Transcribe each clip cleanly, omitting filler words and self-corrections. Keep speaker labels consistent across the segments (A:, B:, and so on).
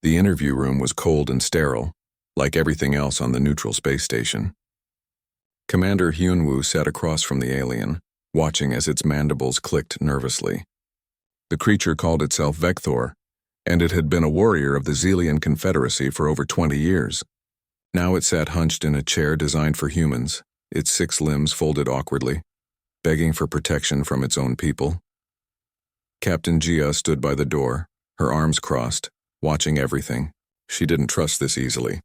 A: The interview room was cold and sterile, like everything else on the neutral space station. Commander Hyunwoo sat across from the alien, watching as its mandibles clicked nervously. The creature called itself Vector, and it had been a warrior of the Zelian Confederacy for over 20 years. Now it sat hunched in a chair designed for humans, its 6 limbs folded awkwardly, begging for protection from its own people. Captain Jia stood by the door, her arms crossed, watching everything. She didn't trust this easily.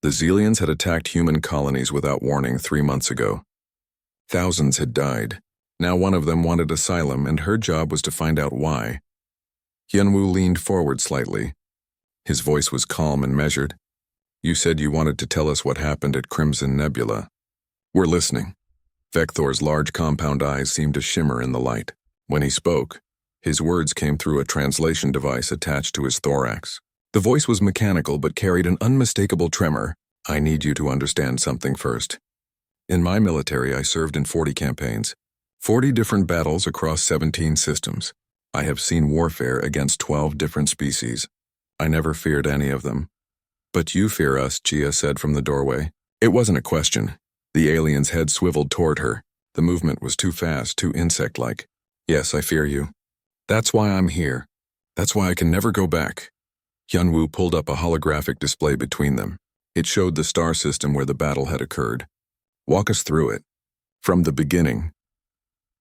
A: The Zelians had attacked human colonies without warning 3 months ago. Thousands had died. Now one of them wanted asylum, and her job was to find out why. Hyunwoo leaned forward slightly. His voice was calm and measured. "You said you wanted to tell us what happened at Crimson Nebula. We're listening." Vector's large compound eyes seemed to shimmer in the light. When he spoke, his words came through a translation device attached to his thorax. The voice was mechanical but carried an unmistakable tremor. "I need you to understand something first. In my military, I served in 40 campaigns, 40 different battles across 17 systems. I have seen warfare against 12 different species. I never feared any of them. But you fear us," Jia said from the doorway. It wasn't a question. The alien's head swiveled toward her. The movement was too fast, too insect-like. "Yes, I fear you. That's why I'm here. That's why I can never go back." Hyunwoo pulled up a holographic display between them. It showed the star system where the battle had occurred. "Walk us through it. From the beginning."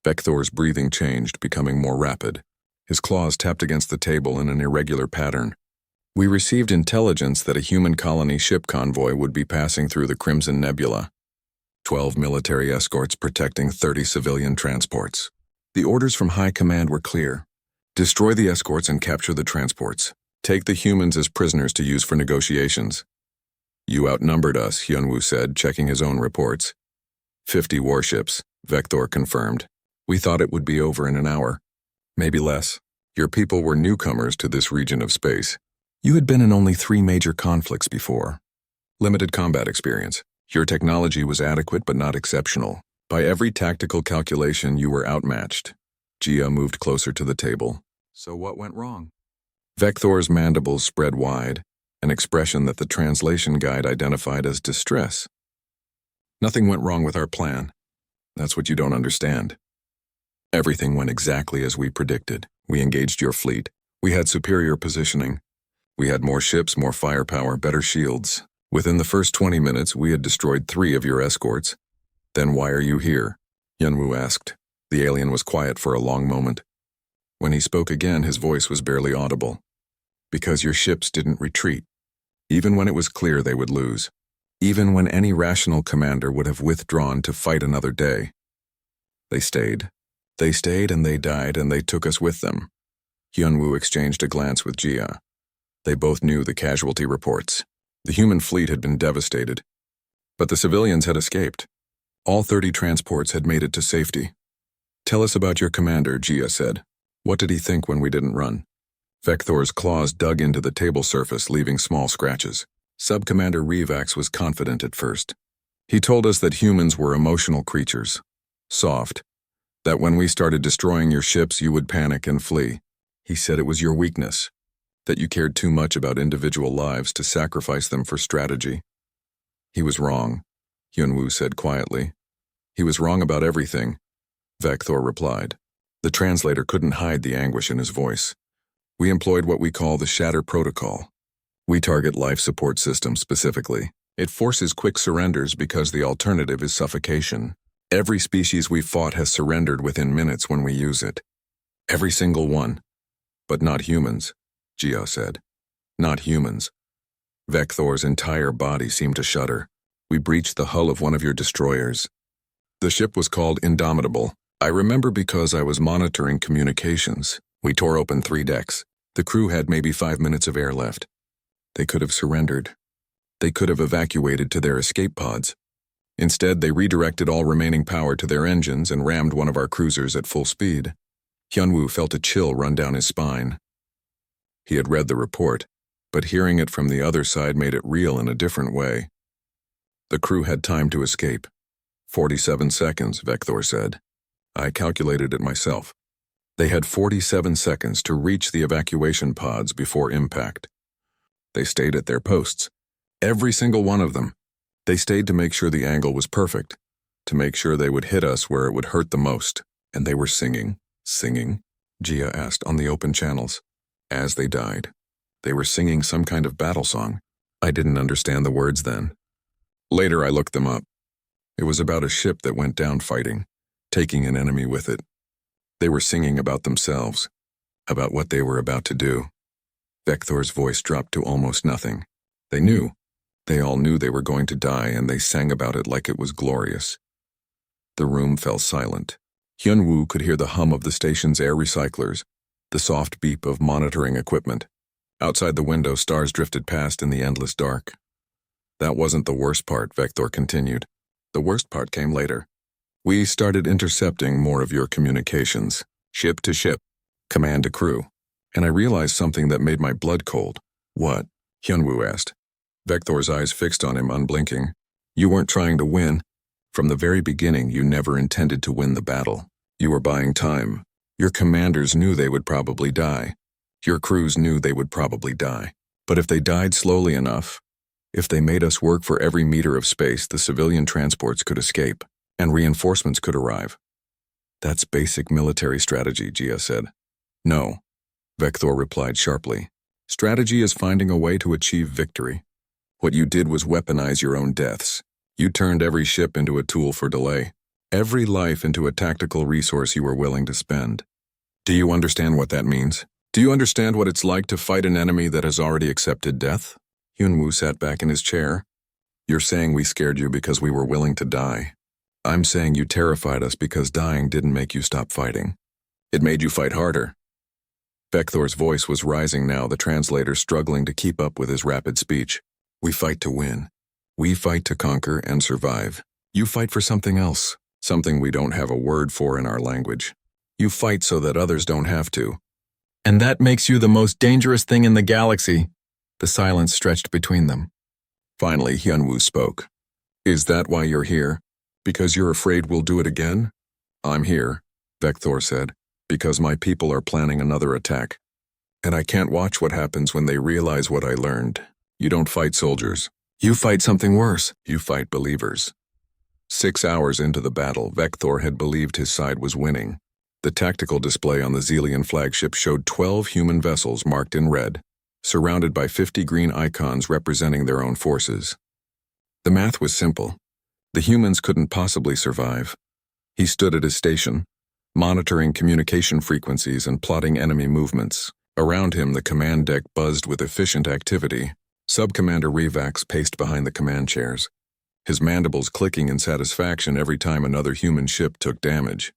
A: Vector's breathing changed, becoming more rapid. His claws tapped against the table in an irregular pattern. "We received intelligence that a human colony ship convoy would be passing through the Crimson Nebula. 12 military escorts protecting 30 civilian transports. The orders from High Command were clear. Destroy the escorts and capture the transports. Take the humans as prisoners to use for negotiations." "You outnumbered us," Hyunwoo said, checking his own reports. 50 warships, Vector confirmed. "We thought it would be over in an hour. Maybe less. Your people were newcomers to this region of space. You had been in only 3 major conflicts before. Limited combat experience. Your technology was adequate but not exceptional. By every tactical calculation, you were outmatched." Jia moved closer to the table. "So what went wrong?" Vector's mandibles spread wide, an expression that the translation guide identified as distress. "Nothing went wrong with our plan. That's what you don't understand. Everything went exactly as we predicted. We engaged your fleet. We had superior positioning. We had more ships, more firepower, better shields. Within the first 20 minutes, we had destroyed 3 of your escorts. Then why are you here?" Hyunwoo asked. The alien was quiet for a long moment. When he spoke again, his voice was barely audible. "Because your ships didn't retreat, even when it was clear they would lose. Even when any rational commander would have withdrawn to fight another day. They stayed. They stayed and they died and they took us with them." Hyunwoo exchanged a glance with Jia. They both knew the casualty reports. The human fleet had been devastated. But the civilians had escaped. All 30 transports had made it to safety. "Tell us about your commander," Jia said. "What did he think when we didn't run?" Vector's claws dug into the table surface, leaving small scratches. Sub-Commander Revax was confident at first. "He told us that humans were emotional creatures. Soft. That when we started destroying your ships, you would panic and flee. He said it was your weakness. That you cared too much about individual lives to sacrifice them for strategy." "He was wrong," Hyunwoo said quietly. "He was wrong about everything," Vector replied. The translator couldn't hide the anguish in his voice. "We employed what we call the Shatter Protocol. We target life support systems specifically. It forces quick surrenders because the alternative is suffocation. Every species we fought has surrendered within minutes when we use it. Every single one. But not humans," Jia said. "Not humans." Vector's entire body seemed to shudder. "We breached the hull of one of your destroyers. The ship was called Indomitable. I remember because I was monitoring communications. We tore open 3 decks. The crew had maybe 5 minutes of air left. They could have surrendered. They could have evacuated to their escape pods. Instead, they redirected all remaining power to their engines and rammed one of our cruisers at full speed." Hyunwoo felt a chill run down his spine. He had read the report, but hearing it from the other side made it real in a different way. "The crew had time to escape. 47 seconds, Vector said. I calculated it myself. They had 47 seconds to reach the evacuation pods before impact. They stayed at their posts. Every single one of them. They stayed to make sure the angle was perfect, to make sure they would hit us where it would hurt the most. And they were singing, singing, Gia asked on the open channels. As they died, they were singing some kind of battle song. I didn't understand the words then. Later I looked them up. It was about a ship that went down fighting, taking an enemy with it. They were singing about themselves, about what they were about to do. Vector's voice dropped to almost nothing. They knew. They all knew they were going to die, and they sang about it like it was glorious. The room fell silent. Hyunwoo could hear the hum of the station's air recyclers, the soft beep of monitoring equipment. Outside the window, stars drifted past in the endless dark. That wasn't the worst part, Vector continued. The worst part came later. We started intercepting more of your communications, ship to ship, command to crew, and I realized something that made my blood cold. What? Hyunwoo asked. Vector's eyes fixed on him, unblinking. You weren't trying to win. From the very beginning, you never intended to win the battle. You were buying time. Your commanders knew they would probably die. Your crews knew they would probably die. But if they died slowly enough, if they made us work for every meter of space, the civilian transports could escape, and reinforcements could arrive. That's basic military strategy, Gia said. No, Vector replied sharply. Strategy is finding a way to achieve victory. What you did was weaponize your own deaths. You turned every ship into a tool for delay, every life into a tactical resource you were willing to spend. Do you understand what that means? Do you understand what it's like to fight an enemy that has already accepted death? Hyunwoo sat back in his chair. You're saying we scared you because we were willing to die. I'm saying you terrified us because dying didn't make you stop fighting. It made you fight harder. Vector's voice was rising now, the translator struggling to keep up with his rapid speech. We fight to win. We fight to conquer and survive. You fight for something else, something we don't have a word for in our language. You fight so that others don't have to. And that makes you the most dangerous thing in the galaxy. The silence stretched between them. Finally, Hyunwoo spoke. Is that why you're here? Because you're afraid we'll do it again? I'm here, Vector said, because my people are planning another attack. And I can't watch what happens when they realize what I learned. You don't fight soldiers. You fight something worse. You fight believers. 6 hours into the battle, Vector had believed his side was winning. The tactical display on the Xelian flagship showed 12 human vessels marked in red, surrounded by 50 green icons representing their own forces. The math was simple. The humans couldn't possibly survive. He stood at his station, monitoring communication frequencies and plotting enemy movements. Around him, the command deck buzzed with efficient activity. Sub-Commander Revax paced behind the command chairs, his mandibles clicking in satisfaction every time another human ship took damage.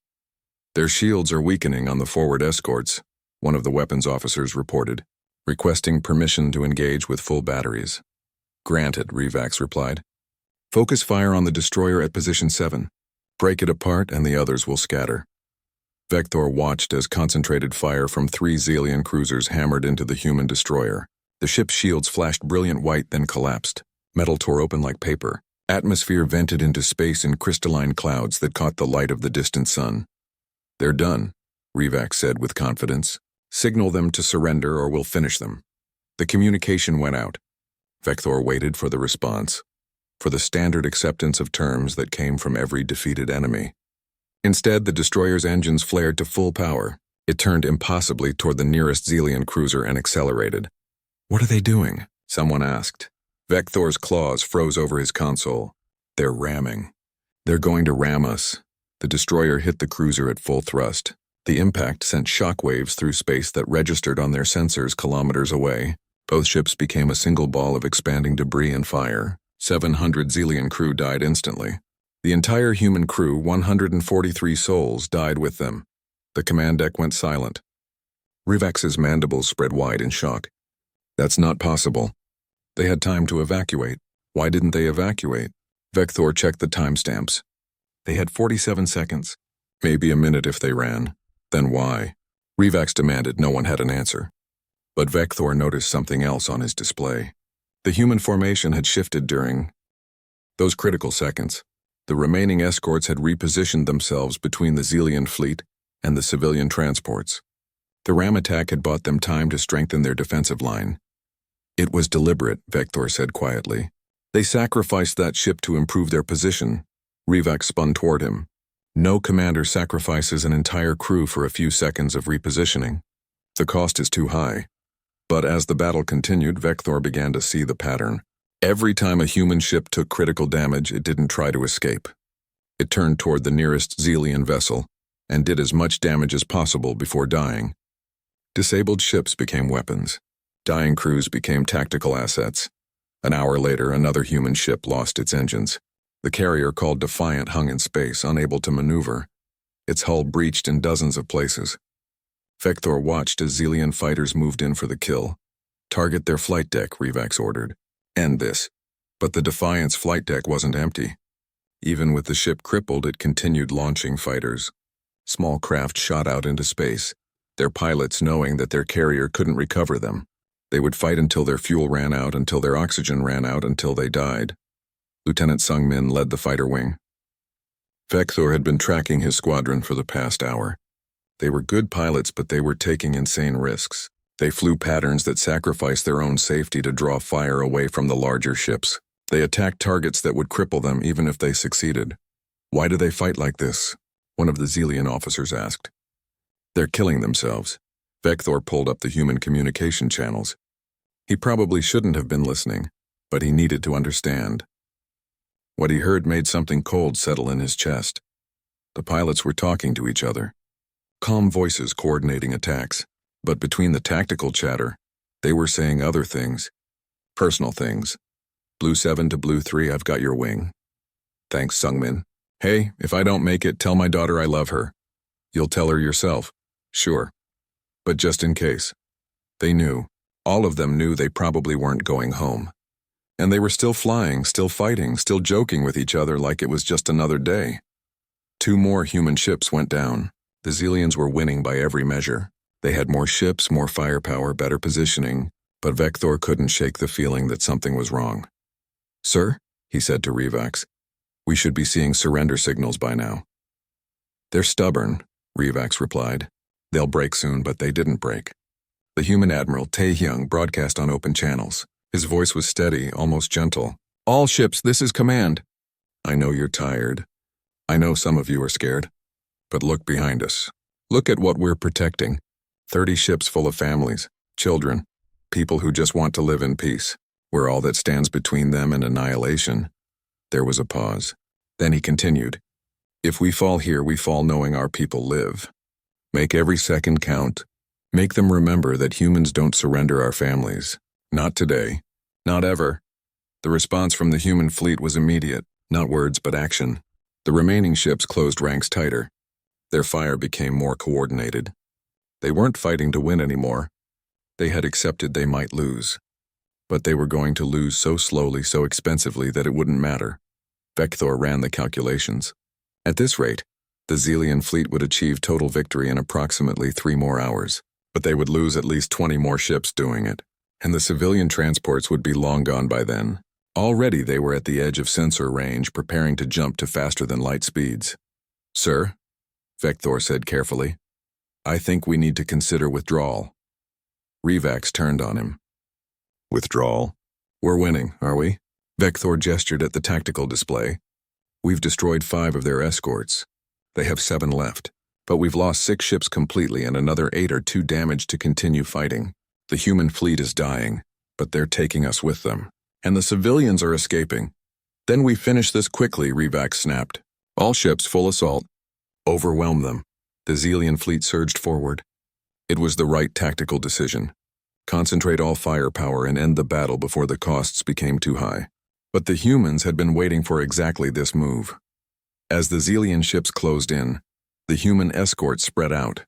A: Their shields are weakening on the forward escorts, one of the weapons officers reported, requesting permission to engage with full batteries. Granted, Revax replied. Focus fire on the destroyer at position 7. Break it apart and the others will scatter. Vector watched as concentrated fire from 3 Xelian cruisers hammered into the human destroyer. The ship's shields flashed brilliant white, then collapsed. Metal tore open like paper. Atmosphere vented into space in crystalline clouds that caught the light of the distant sun. They're done, Revax said with confidence. Signal them to surrender or we'll finish them. The communication went out. Vector waited for the response, for the standard acceptance of terms that came from every defeated enemy. Instead, the destroyer's engines flared to full power. It turned impossibly toward the nearest Xelian cruiser and accelerated. What are they doing? Someone asked. Vector's claws froze over his console. They're ramming. They're going to ram us. The destroyer hit the cruiser at full thrust. The impact sent shockwaves through space that registered on their sensors kilometers away. Both ships became a single ball of expanding debris and fire. 700 Xelian crew died instantly. The entire human crew, 143 souls, died with them. The command deck went silent. Revax's mandibles spread wide in shock. That's not possible. They had time to evacuate. Why didn't they evacuate? Vector checked the timestamps. They had 47 seconds. Maybe a minute if they ran. Then why? Revax demanded. No one had an answer. But Vector noticed something else on his display. The human formation had shifted during those critical seconds. The remaining escorts had repositioned themselves between the Xelian fleet and the civilian transports. The ram attack had bought them time to strengthen their defensive line. It was deliberate, Vector said quietly. They sacrificed that ship to improve their position. Rivak spun toward him. No commander sacrifices an entire crew for a few seconds of repositioning. The cost is too high. But as the battle continued, Vector began to see the pattern. Every time a human ship took critical damage, it didn't try to escape. It turned toward the nearest Zelian vessel and did as much damage as possible before dying. Disabled ships became weapons. Dying crews became tactical assets. An hour later, another human ship lost its engines. The carrier called Defiant hung in space, unable to maneuver. Its hull breached in dozens of places. Vector watched as Zelian fighters moved in for the kill. Target their flight deck, Rivak ordered. End this. But the Defiant's flight deck wasn't empty. Even with the ship crippled, it continued launching fighters. Small craft shot out into space, their pilots knowing that their carrier couldn't recover them. They would fight until their fuel ran out, until their oxygen ran out, until they died. Lieutenant Sungmin led the fighter wing. Vector had been tracking his squadron for the past hour. They were good pilots, but they were taking insane risks. They flew patterns that sacrificed their own safety to draw fire away from the larger ships. They attacked targets that would cripple them even if they succeeded. Why do they fight like this? One of the Zelian officers asked. They're killing themselves. Vector pulled up the human communication channels. He probably shouldn't have been listening, but he needed to understand. What he heard made something cold settle in his chest. The pilots were talking to each other. Calm voices coordinating attacks, but between the tactical chatter, they were saying other things. Personal things. Blue 7 to Blue 3, I've got your wing. Thanks, Sungmin. Hey, if I don't make it, tell my daughter I love her. You'll tell her yourself. Sure. But just in case. They knew. All of them knew they probably weren't going home. And they were still flying, still fighting, still joking with each other like it was just another day. 2 more human ships went down. The Zelians were winning by every measure. They had more ships, more firepower, better positioning, but Vector couldn't shake the feeling that something was wrong. Sir, he said to Rivak, we should be seeing surrender signals by now. They're stubborn, Rivak replied. They'll break soon, but they didn't break. The human admiral, Taehyung, broadcast on open channels. His voice was steady, almost gentle. All ships, this is command. I know you're tired. I know some of you are scared. But look behind us. Look at what we're protecting. 30 ships full of families, children, people who just want to live in peace. We're all that stands between them and annihilation. There was a pause. Then he continued. If we fall here, we fall knowing our people live. Make every second count. Make them remember that humans don't surrender our families. Not today. Not ever. The response from the human fleet was immediate, not words but action. The remaining ships closed ranks tighter. Their fire became more coordinated. They weren't fighting to win anymore. They had accepted they might lose. But they were going to lose so slowly, so expensively that it wouldn't matter. Vector ran the calculations. At this rate, the Zelian fleet would achieve total victory in approximately 3 more hours. But they would lose at least 20 more ships doing it. And the civilian transports would be long gone by then. Already they were at the edge of sensor range, preparing to jump to faster-than-light speeds. Sir, Vector said carefully, I think we need to consider withdrawal. Rivak turned on him. Withdrawal? We're winning, are we? Vector gestured at the tactical display. We've destroyed 5 of their escorts. They have 7 left. But we've lost 6 ships completely and another 8 are too damaged to continue fighting. The human fleet is dying, but they're taking us with them. And the civilians are escaping. Then we finish this quickly, Rivak snapped. All ships full assault. Overwhelm them. The Zelian fleet surged forward. It was the right tactical decision. Concentrate all firepower and end the battle before the costs became too high. But the humans had been waiting for exactly this move. As the Zelian ships closed in, the human escorts spread out.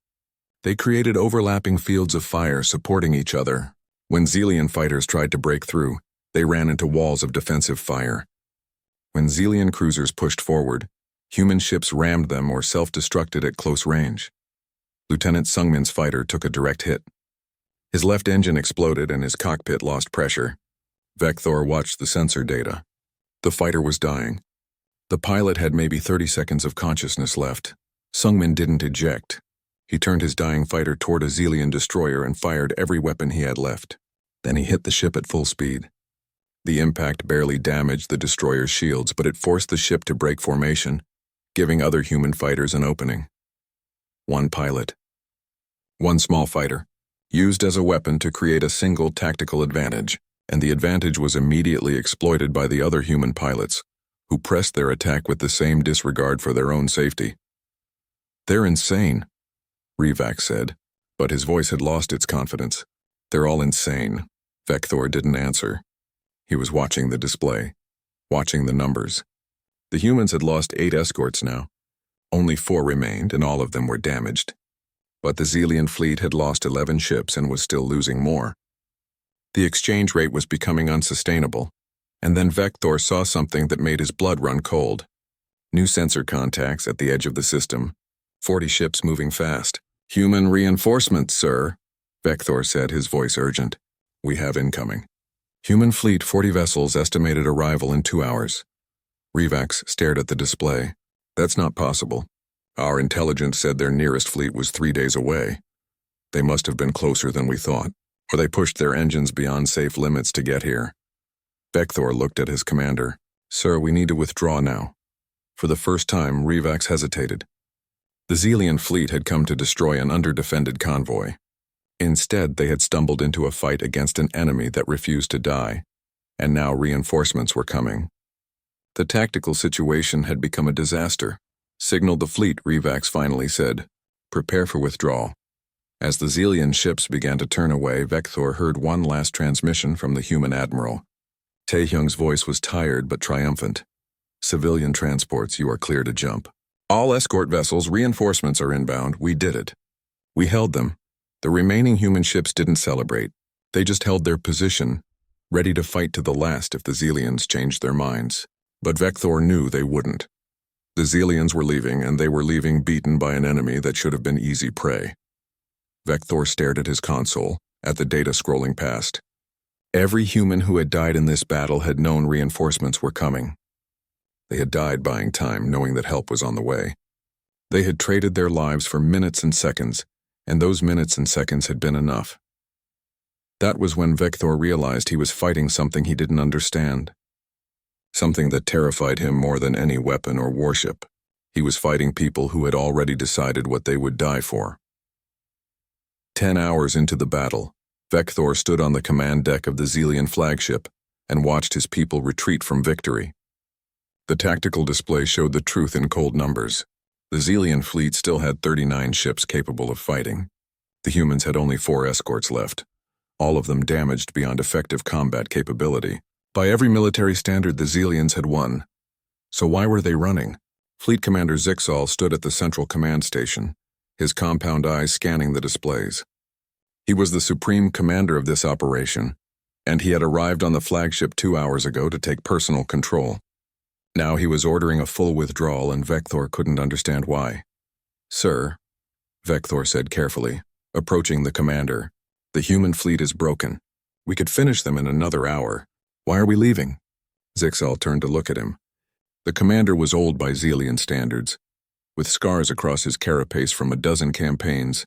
A: They created overlapping fields of fire supporting each other. When Zelian fighters tried to break through, they ran into walls of defensive fire. When Zelian cruisers pushed forward, human ships rammed them or self-destructed at close range. Lieutenant Sungmin's fighter took a direct hit. His left engine exploded and his cockpit lost pressure. Vector watched the sensor data. The fighter was dying. The pilot had maybe 30 seconds of consciousness left. Sungmin didn't eject. He turned his dying fighter toward a Zelian destroyer and fired every weapon he had left. Then he hit the ship at full speed. The impact barely damaged the destroyer's shields, but it forced the ship to break formation, giving other human fighters an opening. One pilot. One small fighter, used as a weapon to create a single tactical advantage, and the advantage was immediately exploited by the other human pilots, who pressed their attack with the same disregard for their own safety. "They're insane," Revac said, but his voice had lost its confidence. "They're all insane." Vector didn't answer. He was watching the display, watching the numbers. The humans had lost 8 escorts now. Only 4 remained, and all of them were damaged. But the Xelian fleet had lost 11 ships and was still losing more. The exchange rate was becoming unsustainable, and then Vector saw something that made his blood run cold. New sensor contacts at the edge of the system. 40 ships moving fast. "Human reinforcements, sir," Vector said, his voice urgent. "We have incoming. Human fleet, 40 vessels, estimated arrival in 2 hours. Revax stared at the display. "That's not possible. Our intelligence said their nearest fleet was 3 days away. They must have been closer than we thought, or they pushed their engines beyond safe limits to get here." Vector looked at his commander. "Sir, we need to withdraw now." For the first time, Revax hesitated. The Xelian fleet had come to destroy an under-defended convoy. Instead, they had stumbled into a fight against an enemy that refused to die, and now reinforcements were coming. The tactical situation had become a disaster. "Signal the fleet," Revax finally said. "Prepare for withdrawal." As the Xelian ships began to turn away, Vector heard one last transmission from the human admiral. Taehyung's voice was tired but triumphant. "Civilian transports, you are clear to jump. All escort vessels, reinforcements are inbound. We did it. We held them. The remaining human ships didn't celebrate. They just held their position, ready to fight to the last if the Xelians changed their minds. But Vector knew they wouldn't. The Xelians were leaving, and they were leaving beaten by an enemy that should have been easy prey." Vector stared at his console, at the data scrolling past. Every human who had died in this battle had known reinforcements were coming. They had died buying time, knowing that help was on the way. They had traded their lives for minutes and seconds, and those minutes and seconds had been enough. That was when Vector realized he was fighting something he didn't understand. Something that terrified him more than any weapon or warship. He was fighting people who had already decided what they would die for. 10 hours into the battle, Vector stood on the command deck of the Xelian flagship and watched his people retreat from victory. The tactical display showed the truth in cold numbers. The Xelian fleet still had 39 ships capable of fighting. The humans had only 4 escorts left, all of them damaged beyond effective combat capability. By every military standard, the Xelians had won. So why were they running? Fleet Commander Zixal stood at the central command station, his compound eyes scanning the displays. He was the supreme commander of this operation, and he had arrived on the flagship 2 hours ago to take personal control. Now he was ordering a full withdrawal, and Vector couldn't understand why. "Sir," Vector said carefully, approaching the commander, "the human fleet is broken. We could finish them in another hour. Why are we leaving?" Zixal turned to look at him. The commander was old by Xelian standards, with scars across his carapace from a dozen campaigns.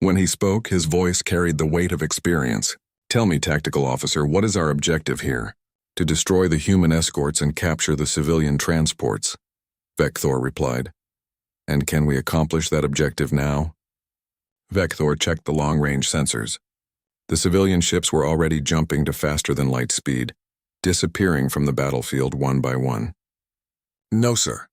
A: When he spoke, his voice carried the weight of experience. "Tell me, tactical officer, what is our objective here?" "To destroy the human escorts and capture the civilian transports," Vector replied. "And can we accomplish that objective now?" Vector checked the long-range sensors. The civilian ships were already jumping to faster-than-light speed, disappearing from the battlefield one by one. "No, sir.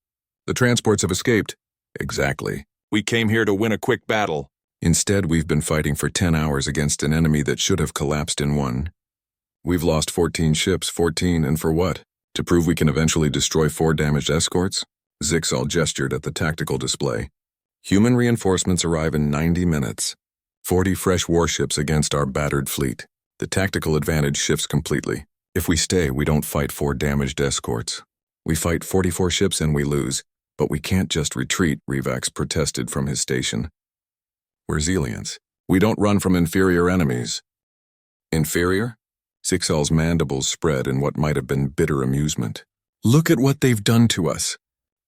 A: The transports have escaped." "Exactly. We came here to win a quick battle. Instead, we've been fighting for 10 hours against an enemy that should have collapsed in one. We've lost 14 ships, 14, and for what? To prove we can eventually destroy 4 damaged escorts?" Zixal gestured at the tactical display. "Human reinforcements arrive in 90 minutes. 40 fresh warships against our battered fleet. The tactical advantage shifts completely. If we stay, we don't fight 4 damaged escorts. We fight 44 ships and we lose. But we can't just retreat," Revax protested from his station. "We're Xelians. We don't run from inferior enemies." "Inferior?" Zixal's mandibles spread in what might have been bitter amusement. "Look at what they've done to us.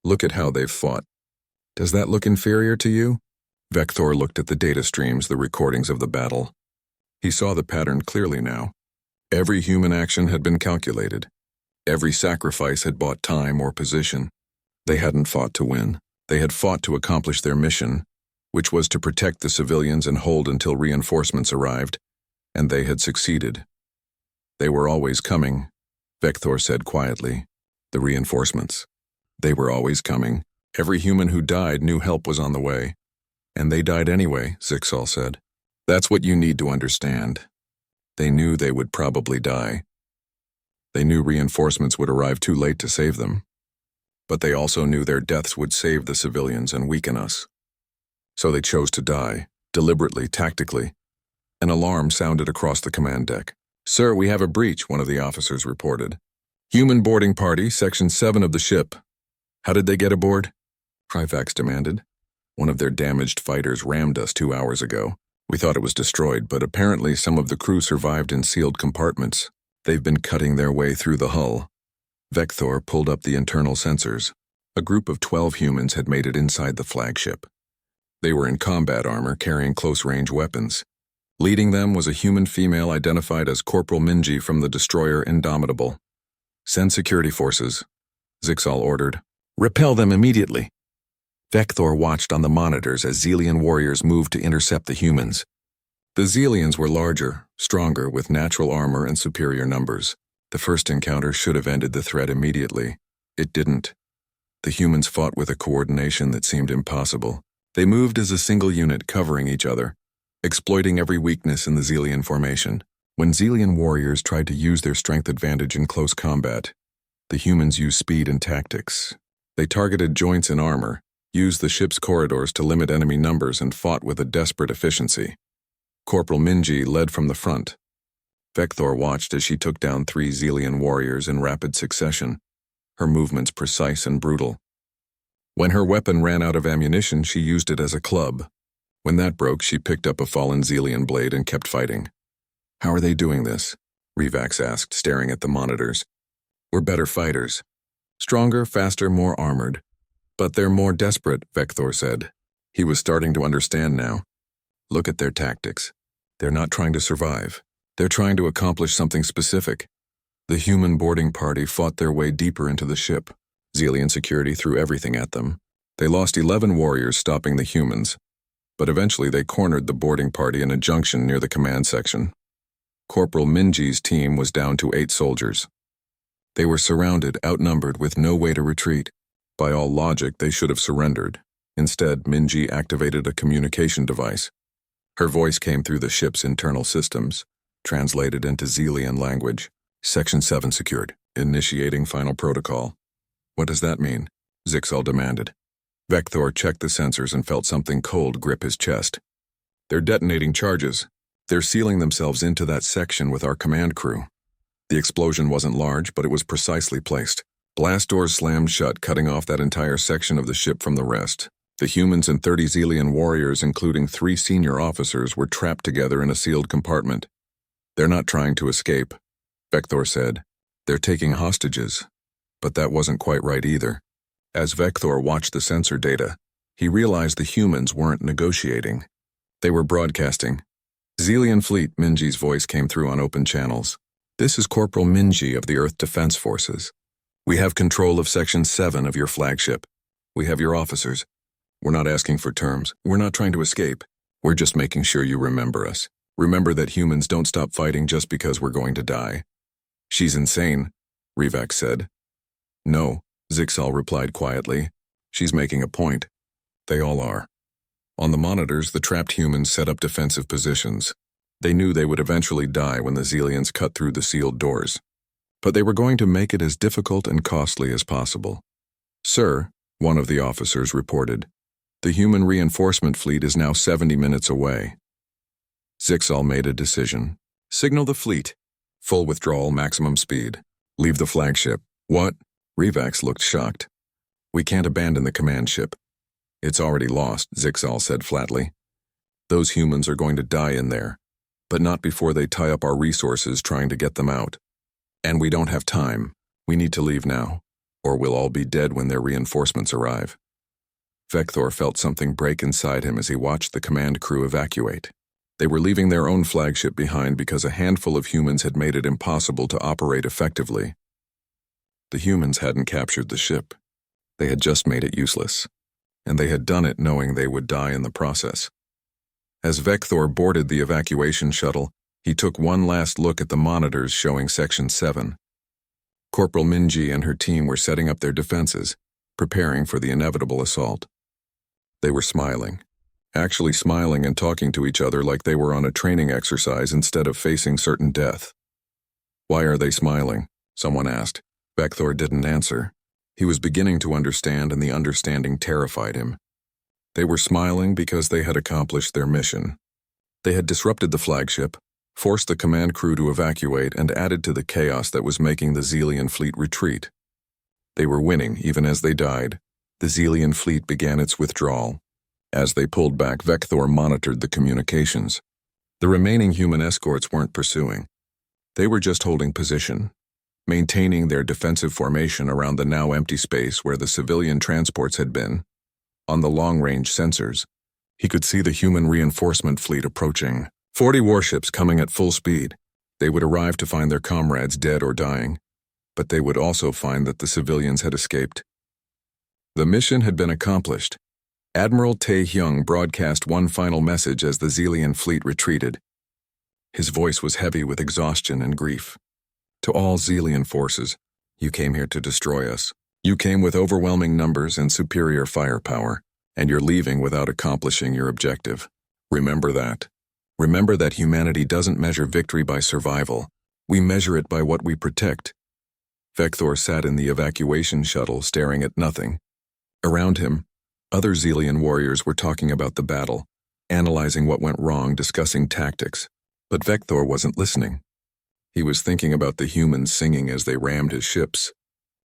A: Look at how they've fought. Does that look inferior to you?" Vector looked at the data streams, the recordings of the battle. He saw the pattern clearly now. Every human action had been calculated. Every sacrifice had bought time or position. They hadn't fought to win. They had fought to accomplish their mission, which was to protect the civilians and hold until reinforcements arrived, and they had succeeded. They were always coming, Vector said quietly. The reinforcements. They were always coming. Every human who died knew help was on the way. And they died anyway, Zixal said. That's what you need to understand. They knew they would probably die. They knew reinforcements would arrive too late to save them. But they also knew their deaths would save the civilians and weaken us. So they chose to die, deliberately, tactically. An alarm sounded across the command deck. Sir, we have a breach, one of the officers reported. Human boarding party, Section 7 of the ship. How did they get aboard? Trifax demanded. One of their damaged fighters rammed us 2 hours ago. We thought it was destroyed, but apparently some of the crew survived in sealed compartments. They've been cutting their way through the hull. Vector pulled up the internal sensors. A group of 12 humans had made it inside the flagship. They were in combat armor, carrying close-range weapons. Leading them was a human female identified as Corporal Minji from the destroyer Indomitable. Send security forces, Zixal ordered. Repel them immediately. Vector watched on the monitors as Xelian warriors moved to intercept the humans. The Xelians were larger, stronger, with natural armor and superior numbers. The first encounter should have ended the threat immediately. It didn't. The humans fought with a coordination that seemed impossible. They moved as a single unit, covering each other, exploiting every weakness in the Xelian formation. When Xelian warriors tried to use their strength advantage in close combat, the humans used speed and tactics. They targeted joints in armor, used the ship's corridors to limit enemy numbers, and fought with a desperate efficiency. Corporal Minji led from the front. Vector watched as she took down 3 Xelian warriors in rapid succession, her movements precise and brutal. When her weapon ran out of ammunition, she used it as a club. When that broke, she picked up a fallen Xelian blade and kept fighting. How are they doing this? Revax asked, staring at the monitors. We're better fighters. Stronger, faster, more armored. But they're more desperate, Vector said. He was starting to understand now. Look at their tactics. They're not trying to survive. They're trying to accomplish something specific. The human boarding party fought their way deeper into the ship. Xelian security threw everything at them. They lost 11 warriors stopping the humans, but eventually they cornered the boarding party in a junction near the command section. Corporal Minji's team was down to 8 soldiers. They were surrounded, outnumbered, with no way to retreat. By all logic, they should have surrendered. Instead, Minji activated a communication device. Her voice came through the ship's internal systems, translated into Xelian language. Section 7 secured. Initiating final protocol. What does that mean? Zixal demanded. Vector checked the sensors and felt something cold grip his chest. They're detonating charges. They're sealing themselves into that section with our command crew. The explosion wasn't large, but it was precisely placed. Blast doors slammed shut, cutting off that entire section of the ship from the rest. The humans and 30 Xelian warriors, including 3 senior officers, were trapped together in a sealed compartment. They're not trying to escape, Vector said. They're taking hostages. But that wasn't quite right either. As Vector watched the sensor data, he realized the humans weren't negotiating. They were broadcasting. Xelian Fleet, Minji's voice came through on open channels. This is Corporal Minji of the Earth Defense Forces. We have control of Section 7 of your flagship. We have your officers. We're not asking for terms. We're not trying to escape. We're just making sure you remember us. Remember that humans don't stop fighting just because we're going to die. She's insane, Revax said. No, Zixal replied quietly. She's making a point. They all are. On the monitors, the trapped humans set up defensive positions. They knew they would eventually die when the Xelians cut through the sealed doors. But they were going to make it as difficult and costly as possible. Sir, one of the officers reported, the human reinforcement fleet is now 70 minutes away. Zixal made a decision. Signal the fleet. Full withdrawal, maximum speed. Leave the flagship. What? Revax looked shocked. We can't abandon the command ship. It's already lost, Zixal said flatly. Those humans are going to die in there, but not before they tie up our resources trying to get them out. And we don't have time. We need to leave now, or we'll all be dead when their reinforcements arrive. Vector felt something break inside him as he watched the command crew evacuate. They were leaving their own flagship behind because a handful of humans had made it impossible to operate effectively. The humans hadn't captured the ship. They had just made it useless, and they had done it knowing they would die in the process. As Vector boarded the evacuation shuttle, he took one last look at the monitors showing Section 7. Corporal Minji and her team were setting up their defenses, preparing for the inevitable assault. They were smiling, actually smiling and talking to each other like they were on a training exercise instead of facing certain death. "Why are they smiling?" someone asked. Vector didn't answer. He was beginning to understand, and the understanding terrified him. They were smiling because they had accomplished their mission. They had disrupted the flagship, forced the command crew to evacuate, and added to the chaos that was making the Xelian fleet retreat. They were winning even as they died. The Xelian fleet began its withdrawal. As they pulled back, Vector monitored the communications. The remaining human escorts weren't pursuing. They were just holding position, maintaining their defensive formation around the now empty space where the civilian transports had been. On the long-range sensors, he could see the human reinforcement fleet approaching. 40 warships coming at full speed. They would arrive to find their comrades dead or dying, but they would also find that the civilians had escaped. The mission had been accomplished. Admiral Tae-hyung broadcast one final message as the Xelian fleet retreated. His voice was heavy with exhaustion and grief. "To all Xelian forces, you came here to destroy us. You came with overwhelming numbers and superior firepower, and you're leaving without accomplishing your objective. Remember that. Remember that humanity doesn't measure victory by survival. We measure it by what we protect." Vector sat in the evacuation shuttle staring at nothing. Around him, other Xelian warriors were talking about the battle, analyzing what went wrong, discussing tactics. But Vector wasn't listening. He was thinking about the humans singing as they rammed his ships,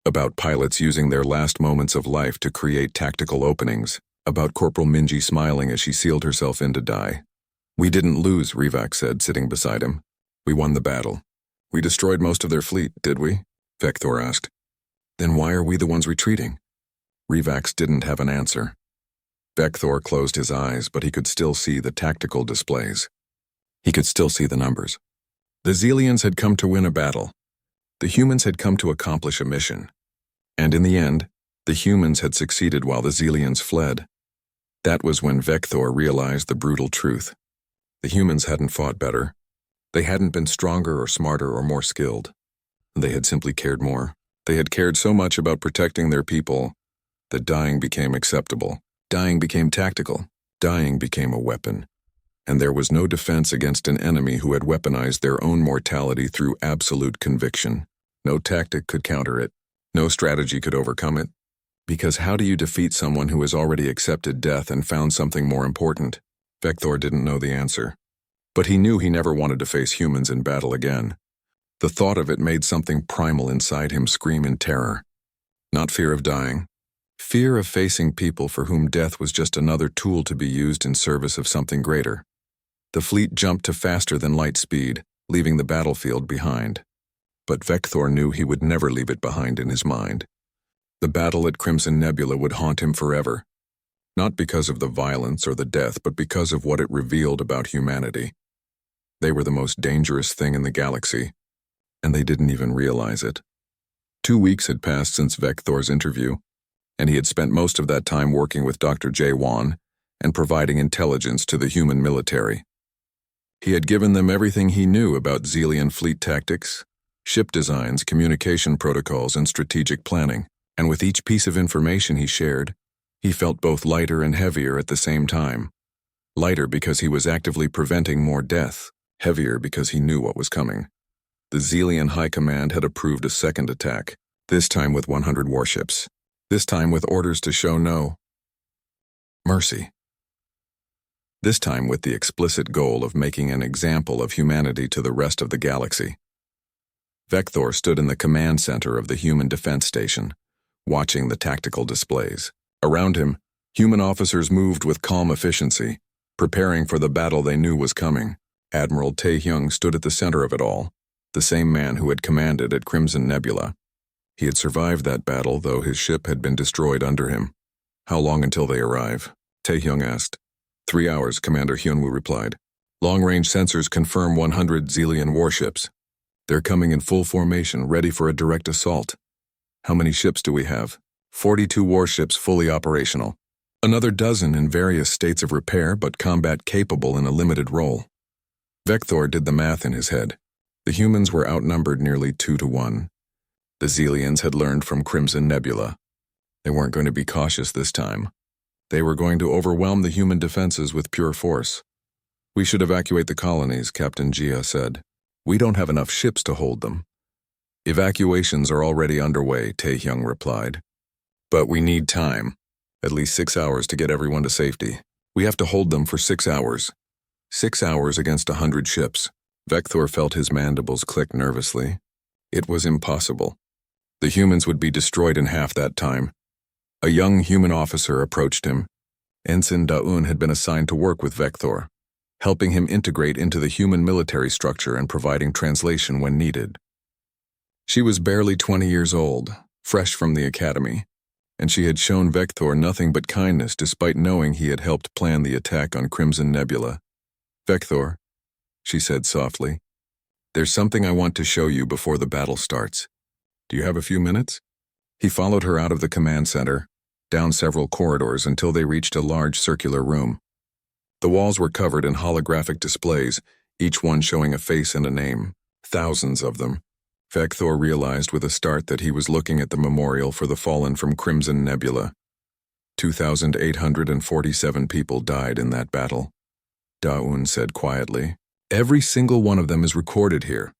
A: about pilots using their last moments of life to create tactical openings, about Corporal Minji smiling as she sealed herself in to die. "We didn't lose," Rivak said, sitting beside him. "We won the battle. We destroyed most of their fleet, did we?" Vector asked. "Then why are we the ones retreating?" Rivak didn't have an answer. Vector closed his eyes, but he could still see the tactical displays. He could still see the numbers. The Xelians had come to win a battle. The humans had come to accomplish a mission. And in the end, the humans had succeeded while the Xelians fled. That was when Vector realized the brutal truth. The humans hadn't fought better. They hadn't been stronger or smarter or more skilled. They had simply cared more. They had cared so much about protecting their people that dying became acceptable. Dying became tactical. Dying became a weapon. And there was no defense against an enemy who had weaponized their own mortality through absolute conviction. No tactic could counter it. No strategy could overcome it. Because how do you defeat someone who has already accepted death and found something more important? Vector didn't know the answer. But he knew he never wanted to face humans in battle again. The thought of it made something primal inside him scream in terror. Not fear of dying. Fear of facing people for whom death was just another tool to be used in service of something greater. The fleet jumped to faster than light speed, leaving the battlefield behind. But Vector knew he would never leave it behind in his mind. The battle at Crimson Nebula would haunt him forever. Not because of the violence or the death, but because of what it revealed about humanity. They were the most dangerous thing in the galaxy, and they didn't even realize it. 2 weeks had passed since Vector's interview, and he had spent most of that time working with Dr. Jae-won and providing intelligence to the human military. He had given them everything he knew about Xelian fleet tactics, ship designs, communication protocols, and strategic planning, and with each piece of information he shared, he felt both lighter and heavier at the same time. Lighter because he was actively preventing more death, heavier because he knew what was coming. The Xelian High Command had approved a second attack, this time with 100 warships. This time with orders to show no mercy. This time with the explicit goal of making an example of humanity to the rest of the galaxy. Vector stood in the command center of the Human Defense Station, watching the tactical displays. Around him, human officers moved with calm efficiency, preparing for the battle they knew was coming. Admiral Tae-hyung stood at the center of it all, the same man who had commanded at Crimson Nebula. He had survived that battle, though his ship had been destroyed under him. "How long until they arrive?" Tae-hyung asked. 3 hours, Commander Hyunwoo replied. Long-range sensors confirm 100 Zillion warships. They're coming in full formation, ready for a direct assault. How many ships do we have? 42 warships fully operational. Another dozen in various states of repair but combat-capable in a limited role. Vector did the math in his head. The humans were outnumbered nearly 2-1. The Zillions had learned from Crimson Nebula. They weren't going to be cautious this time. They were going to overwhelm the human defenses with pure force. "We should evacuate the colonies," Captain Gia said. "We don't have enough ships to hold them." "Evacuations are already underway," Taehyung replied. "But we need time. At least 6 hours to get everyone to safety. We have to hold them for 6 hours. 6 hours against 100 ships." Vector felt his mandibles click nervously. It was impossible. The humans would be destroyed in half that time. A young human officer approached him. Ensign Daun had been assigned to work with Vector, helping him integrate into the human military structure and providing translation when needed. She was barely 20 years old, fresh from the academy, and she had shown Vector nothing but kindness despite knowing he had helped plan the attack on Crimson Nebula. "Vector," she said softly, "there's something I want to show you before the battle starts. Do you have a few minutes?" He followed her out of the command center, down several corridors until they reached a large circular room. The walls were covered in holographic displays, each one showing a face and a name, thousands of them. Vector realized with a start that he was looking at the memorial for the fallen from Crimson Nebula. 2,847 people died in that battle. Daun said quietly. "Every single one of them is recorded here.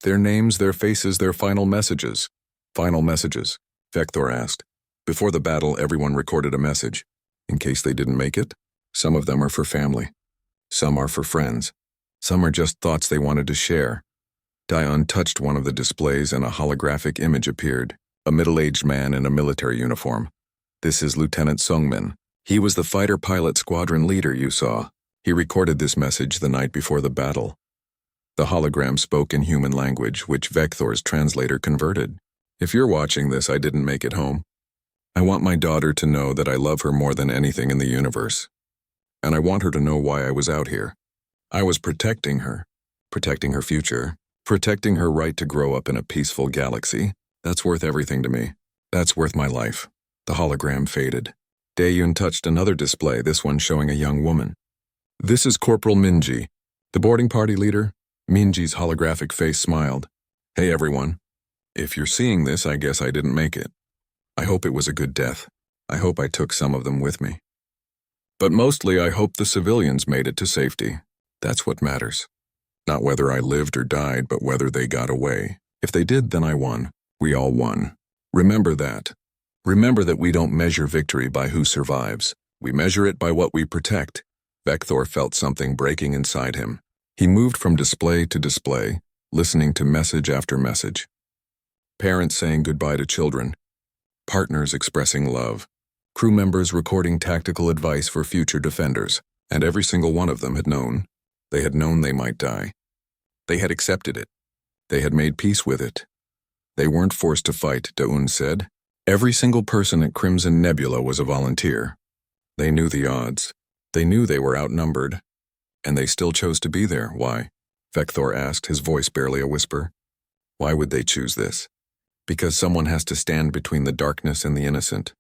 A: Their names, their faces, their final messages." "Final messages?" Vector asked. Before the battle, everyone recorded a message, in case they didn't make it. Some of them are for family. Some are for friends. Some are just thoughts they wanted to share. Daun touched one of the displays and a holographic image appeared, a middle-aged man in a military uniform. "This is Lieutenant Sungmin. He was the fighter pilot squadron leader you saw. He recorded this message the night before the battle." The hologram spoke in human language, which Vector's translator converted. "If you're watching this, I didn't make it home. I want my daughter to know that I love her more than anything in the universe. And I want her to know why I was out here. I was protecting her future, protecting her right to grow up in a peaceful galaxy. That's worth everything to me. That's worth my life." The hologram faded. Daeyun touched another display, this one showing a young woman. "This is Corporal Minji, the boarding party leader." Minji's holographic face smiled. "Hey everyone. If you're seeing this, I guess I didn't make it. I hope it was a good death. I hope I took some of them with me. But mostly I hope the civilians made it to safety. That's what matters. Not whether I lived or died, but whether they got away. If they did, then I won. We all won. Remember that. Remember that we don't measure victory by who survives. We measure it by what we protect." Vector felt something breaking inside him. He moved from display to display, listening to message after message. Parents saying goodbye to children. Partners expressing love. Crew members recording tactical advice for future defenders. And every single one of them had known. They had known they might die. They had accepted it. They had made peace with it. They weren't forced to fight, Daun said. Every single person at Crimson Nebula was a volunteer. They knew the odds. They knew they were outnumbered. And they still chose to be there. Why? Vector asked, his voice barely a whisper. Why would they choose this? Because someone has to stand between the darkness and the innocent.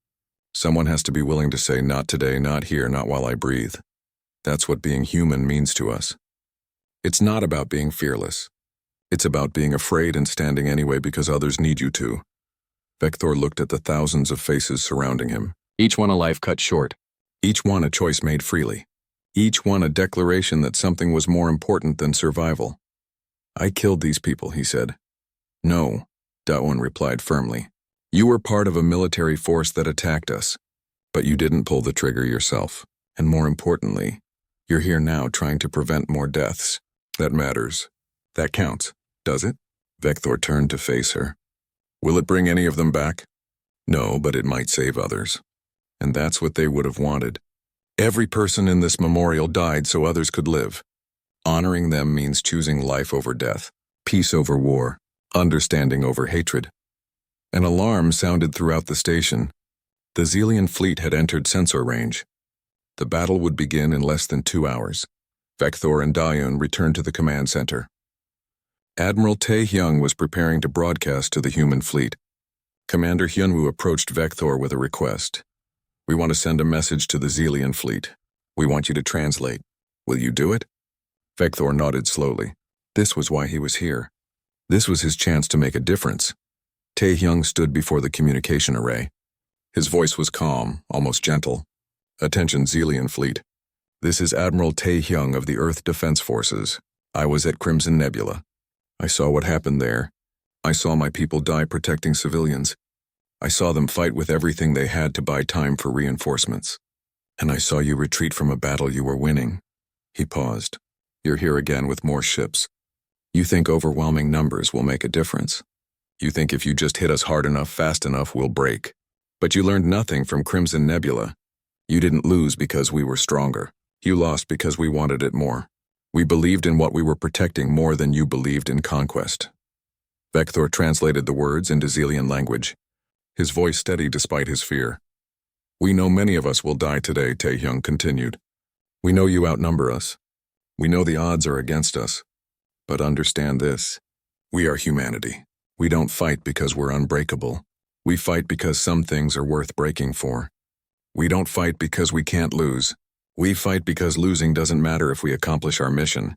A: Someone has to be willing to say, not today, not here, not while I breathe. That's what being human means to us. It's not about being fearless. It's about being afraid and standing anyway because others need you to. Vector looked at the thousands of faces surrounding him. Each one a life cut short. Each one a choice made freely. Each one a declaration that something was more important than survival. I killed these people, he said. No, Daun replied firmly. You were part of a military force that attacked us, but you didn't pull the trigger yourself. And more importantly, you're here now trying to prevent more deaths. That matters. That counts, does it? Vector turned to face her. Will it bring any of them back? No, but it might save others. And that's what they would have wanted. Every person in this memorial died so others could live. Honoring them means choosing life over death, peace over war, understanding over hatred. An alarm sounded throughout the station. The Zillion fleet had entered sensor range. The battle would begin in less than 2 hours. Vector and Dayun returned to the command center. Admiral Tae-hyung was preparing to broadcast to the human fleet. Commander Hyunwoo approached Vector with a request. "We want to send a message to the Xelian fleet. We want you to translate. Will you do it?" Vector nodded slowly. This was why he was here. This was his chance to make a difference. Tae-hyung stood before the communication array. His voice was calm, almost gentle. "Attention, Xelian fleet. This is Admiral Tae-hyung of the Earth Defense Forces. I was at Crimson Nebula. I saw what happened there. I saw my people die protecting civilians. I saw them fight with everything they had to buy time for reinforcements. And I saw you retreat from a battle you were winning." He paused. "You're here again with more ships. You think overwhelming numbers will make a difference. You think if you just hit us hard enough, fast enough, we'll break. But you learned nothing from Crimson Nebula. You didn't lose because we were stronger. You lost because we wanted it more. We believed in what we were protecting more than you believed in conquest." Vector translated the words into Xelian language. His voice steady despite his fear. "We know many of us will die today," Tae-hyung continued. "We know you outnumber us. We know the odds are against us. But understand this. We are humanity. We don't fight because we're unbreakable. We fight because some things are worth breaking for. We don't fight because we can't lose. We fight because losing doesn't matter if we accomplish our mission."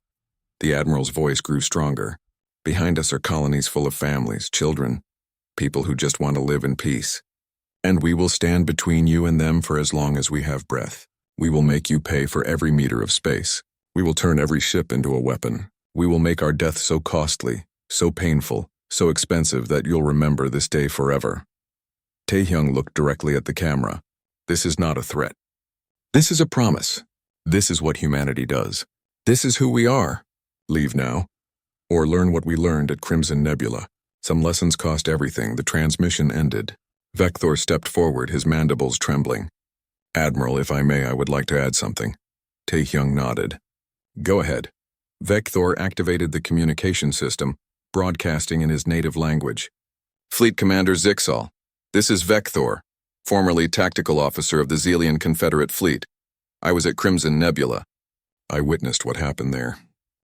A: The Admiral's voice grew stronger. "Behind us are colonies full of families, children, people who just want to live in peace. And we will stand between you and them for as long as we have breath. We will make you pay for every meter of space. We will turn every ship into a weapon. We will make our death so costly, so painful, so expensive that you'll remember this day forever." Tae-hyung looked directly at the camera. "This is not a threat. This is a promise. This is what humanity does. This is who we are. Leave now. Or learn what we learned at Crimson Nebula. Some lessons cost everything." The transmission ended. Vector stepped forward, his mandibles trembling. "Admiral, if I may, I would like to add something." Tae-hyung nodded. "Go ahead." Vector activated the communication system, broadcasting in his native language. "Fleet Commander Zixal, this is Vector, formerly tactical officer of the Xelian Confederate Fleet. I was at Crimson Nebula. I witnessed what happened there.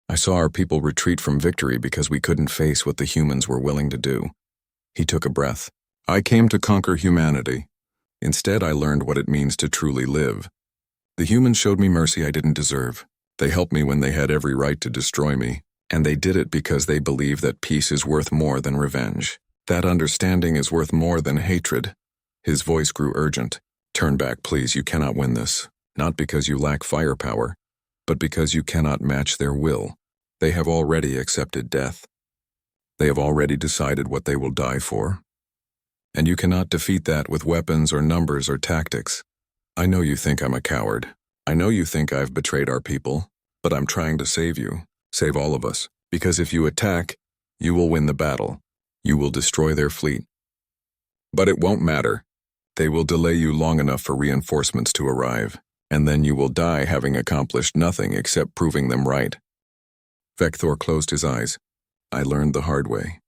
A: I saw our people retreat from victory because we couldn't face what the humans were willing to do." He took a breath. "I came to conquer humanity. Instead, I learned what it means to truly live. The humans showed me mercy I didn't deserve. They helped me when they had every right to destroy me, and they did it because they believe that peace is worth more than revenge. That understanding is worth more than hatred." His voice grew urgent. "Turn back, please. You cannot win this. Not because you lack firepower, but because you cannot match their will. They have already accepted death. They have already decided what they will die for. And you cannot defeat that with weapons or numbers or tactics. I know you think I'm a coward. I know you think I've betrayed our people, but I'm trying to save you, save all of us. Because if you attack, you will win the battle. You will destroy their fleet. But it won't matter. They will delay you long enough for reinforcements to arrive, and then you will die having accomplished nothing except proving them right." Vector closed his eyes. "I learned the hard way.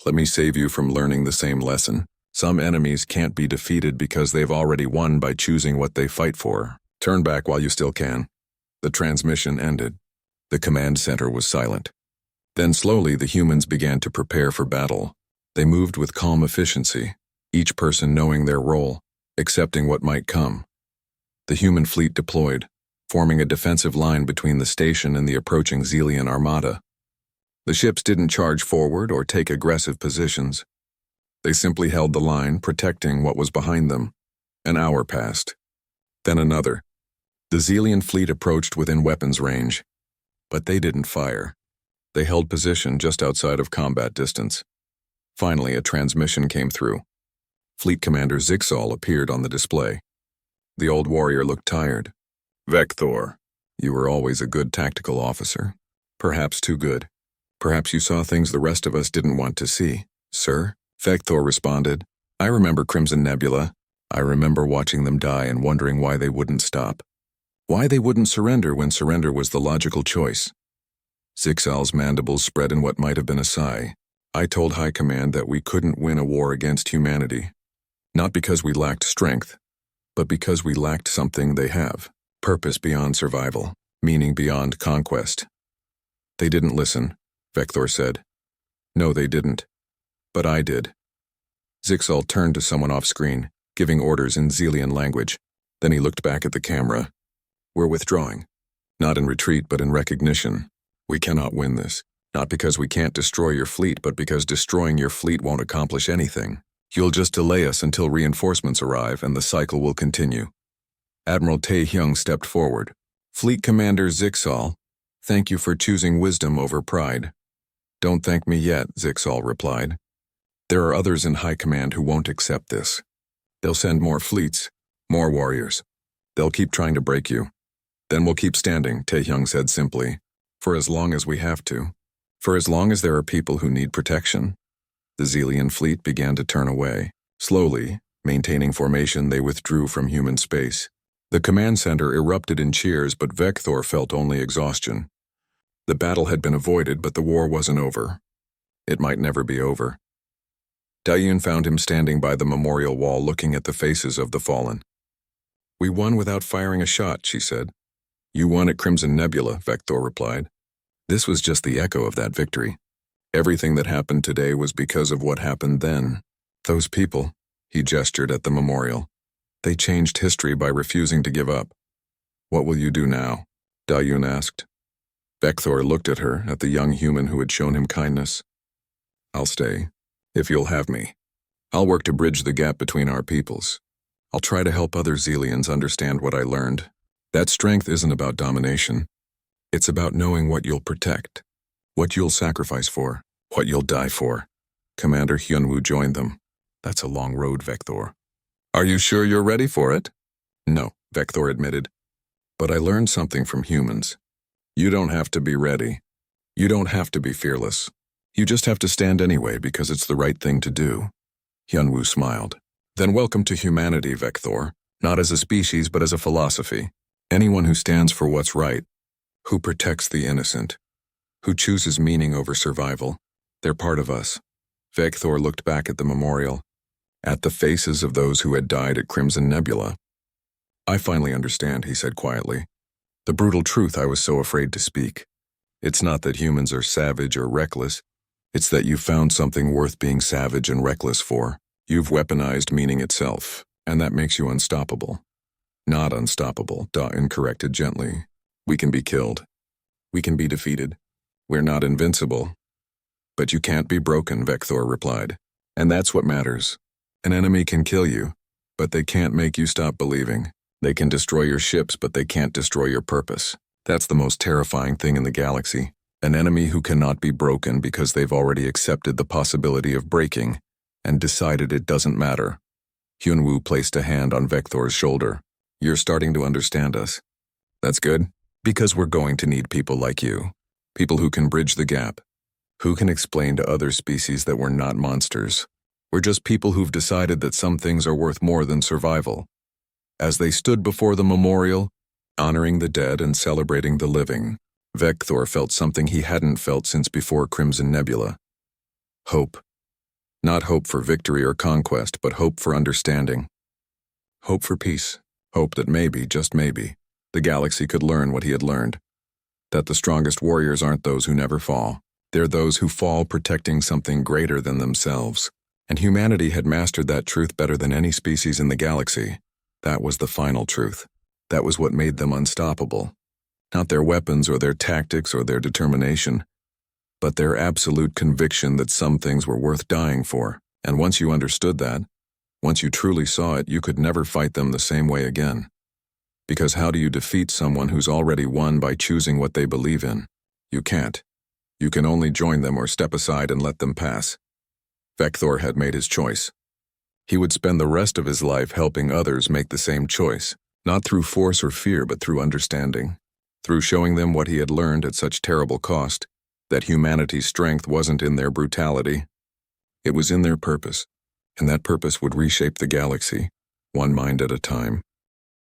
A: Let me save you from learning the same lesson. Some enemies can't be defeated because they've already won by choosing what they fight for. Turn back while you still can." The transmission ended. The command center was silent. Then slowly the humans began to prepare for battle. They moved with calm efficiency, each person knowing their role, accepting what might come. The human fleet deployed, forming a defensive line between the station and the approaching Xelian armada. The ships didn't charge forward or take aggressive positions. They simply held the line, protecting what was behind them. An hour passed. Then another. The Xelian fleet approached within weapons range. But they didn't fire. They held position just outside of combat distance. Finally, a transmission came through. Fleet Commander Zixal appeared on the display. The old warrior looked tired. "Vector, you were always a good tactical officer. Perhaps too good. Perhaps you saw things the rest of us didn't want to see." "Sir?" Vector responded. "I remember Crimson Nebula. I remember watching them die and wondering why they wouldn't stop. Why they wouldn't surrender when surrender was the logical choice." Zixal's mandibles spread in what might have been a sigh. "I told High Command that we couldn't win a war against humanity. Not because we lacked strength, but because we lacked something they have. Purpose beyond survival. meaning beyond conquest. They didn't listen, Vector said. No, they didn't. But I did. Zixal turned to someone off-screen, giving orders in Zelian language. Then he looked back at the camera. We're withdrawing. Not in retreat, but in recognition. We cannot win this. Not because we can't destroy your fleet, but because destroying your fleet won't accomplish anything. You'll just delay us until reinforcements arrive, and the cycle will continue. Admiral Tae-hyung stepped forward. Fleet Commander Zixal, thank you for choosing wisdom over pride. Don't thank me yet, Zixal replied. There are others in high command who won't accept this. They'll send more fleets, more warriors. They'll keep trying to break you. Then we'll keep standing, Tae-hyung said simply. For as long as we have to. For as long as there are people who need protection. The Zelian fleet began to turn away. Slowly, maintaining formation, they withdrew from human space. The command center erupted in cheers, but Vector felt only exhaustion. The battle had been avoided, but the war wasn't over. It might never be over. Dayun found him standing by the memorial wall looking at the faces of the fallen. We won without firing a shot, she said. You won at Crimson Nebula, Vector replied. This was just the echo of that victory. Everything that happened today was because of what happened then. Those people, he gestured at the memorial. They changed history by refusing to give up. What will you do now? Dayun asked. Vector looked at her, at the young human who had shown him kindness. I'll stay, if you'll have me. I'll work to bridge the gap between our peoples. I'll try to help other Zelians understand what I learned. That strength isn't about domination. It's about knowing what you'll protect, what you'll sacrifice for, what you'll die for. Commander Hyunwoo joined them. That's a long road, Vector. Are you sure you're ready for it? No, Vector admitted. But I learned something from humans. You don't have to be ready. You don't have to be fearless. You just have to stand anyway because it's the right thing to do. Hyunwoo smiled. Then welcome to humanity, Vector. Not as a species, but as a philosophy. Anyone who stands for what's right, who protects the innocent, who chooses meaning over survival, they're part of us. Vector looked back at the memorial, at the faces of those who had died at Crimson Nebula. I finally understand, he said quietly. The brutal truth I was so afraid to speak. It's not that humans are savage or reckless. It's that you've found something worth being savage and reckless for. You've weaponized meaning itself, and that makes you unstoppable. Not unstoppable, Dayun corrected gently. We can be killed. We can be defeated. We're not invincible. But you can't be broken, Vector replied. And that's what matters. An enemy can kill you, but they can't make you stop believing. They can destroy your ships, but they can't destroy your purpose. That's the most terrifying thing in the galaxy. An enemy who cannot be broken because they've already accepted the possibility of breaking and decided it doesn't matter. Hyunwoo placed a hand on Vector's shoulder. You're starting to understand us. That's good, because we're going to need people like you. People who can bridge the gap. Who can explain to other species that we're not monsters. We're just people who've decided that some things are worth more than survival. As they stood before the memorial, honoring the dead and celebrating the living, Vector felt something he hadn't felt since before Crimson Nebula. Hope. Not hope for victory or conquest, but hope for understanding. Hope for peace. Hope that maybe, just maybe, the galaxy could learn what he had learned. That the strongest warriors aren't those who never fall. They're those who fall protecting something greater than themselves. And humanity had mastered that truth better than any species in the galaxy. That was the final truth. That was what made them unstoppable. Not their weapons or their tactics or their determination, but their absolute conviction that some things were worth dying for. And once you understood that, once you truly saw it, you could never fight them the same way again. Because how do you defeat someone who's already won by choosing what they believe in? You can't. You can only join them or step aside and let them pass. Vector had made his choice. He would spend the rest of his life helping others make the same choice, not through force or fear, but through understanding, through showing them what he had learned at such terrible cost, that humanity's strength wasn't in their brutality. It was in their purpose, and that purpose would reshape the galaxy, one mind at a time.